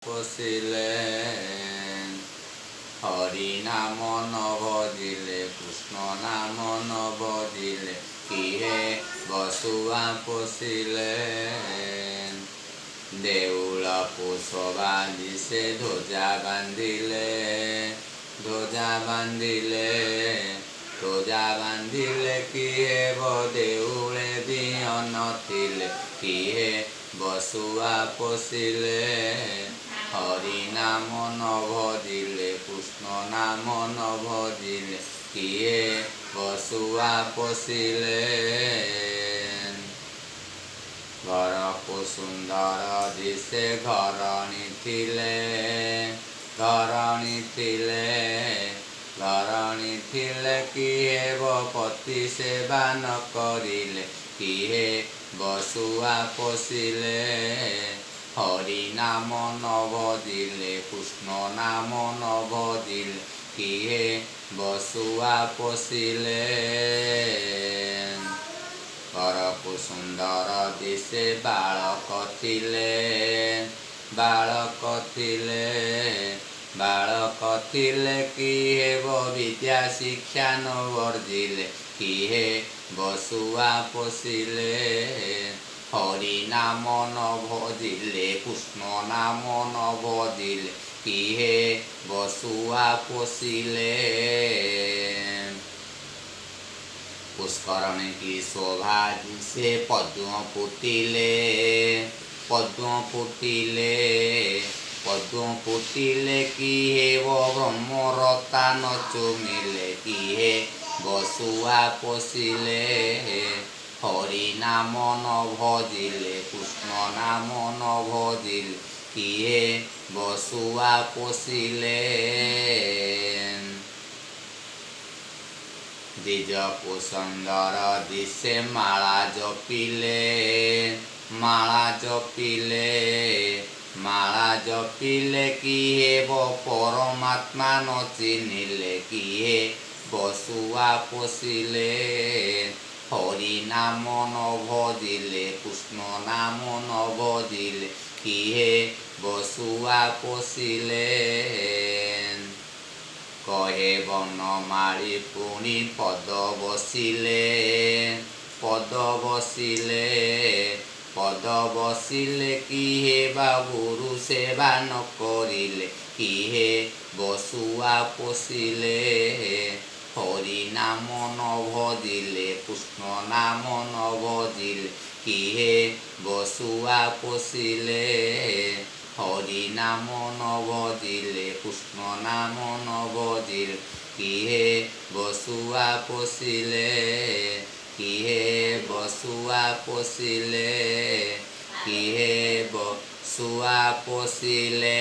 পশিলেন। হরি নাম নভজিলে কৃষ্ণ নাম নভজিলে কিহে বসুয়া পশিলেন। দেউল পুষ্পবালি সে ধ্বজা বান্ধিলে ধ্বজা বান্ধিলে কিহে দেউলে দিয় নথিলে কিহে বসুয়া পশিলে। হরি নাম নভজিলে কৃষ্ণ নাম নভজিলে কিহে বসুয়া পশিলে। ঘরକୁ ସୁନ୍ଦର ଦିଶେ ଘରଣୀ ଥିଲେ କିଏ ପତି ସେବା ନ କରିଲେ କିଏ ବସୁଆ ପଶିଲେ। ହରି ନାମ ନଭଜିଲେ କୃଷ୍ଣ ନାମ ନଭଜିଲେ କିଏ ବସୁଆ ପଶିଲେ। ଘରକୁ ସୁନ୍ଦର ଦିଶେ ବାଳକ ଥିଲେ କିଏ ବିଦ୍ୟା ଶିକ୍ଷା ନ ବର୍ଜିଲେ କିଏ ବସୁଆ ପଶିଲେ। ହରି ନାମ ନଭଜିଲେ କୃଷ୍ଣ ନାମ ନଭଜିଲେ କିଏ ବସୁଆ ପଶିଲେ। ପୁଷ୍କରଣୀ କି ଶୋଭା ଦିଶେ ପଦ୍ମ ଫୁଟିଲେ କିଏ ବ୍ରହ୍ମରତା ନ ଚୁମିଲେ କିଏ ବସୁଆ ପଶିଲେ। ହରି ନାମ ନଭଜିଲେ କୃଷ୍ଣ ନାମ ନଭଜିଲେ କିଏ ବସୁଆ ପଶିଲେ। ଦ୍ୱିଜକୁ ସୁନ୍ଦର ଦିଶେ ମାଳା ଜପିଲେ କିଏ ପରମାତ୍ମା ନ ଚିହ୍ନିଲେ କିଏ ବସୁଆ ପଶିଲେ। ହରି ନାମ ନଭଜିଲେ କୃଷ୍ଣ ନାମ ନଭଜିଲେ କିଏ ବସୁଆ ପଶିଲେ। କହେ ବନମାଳୀ ପୁଣି ପଦ ବସିଲେ କିଏ ବା ଗୁରୁ ସେବା ନ କରିଲେ କିଏ ବସୁଆ ପଶିଲେ। ହରି ନାମ ନଭଜିଲେ କୃଷ୍ଣ ନାମ ନଭଜିଲେ କିଏ ବସୁଆ ପଶିଲେ। ହରି ନାମ ନଭଜିଲେ କୃଷ୍ଣ ନାମ ନଭଜିଲେ କିଏ ବସୁଆ ପଶିଲେ। କିଏ ବସୁଆ ପଶିଲେ।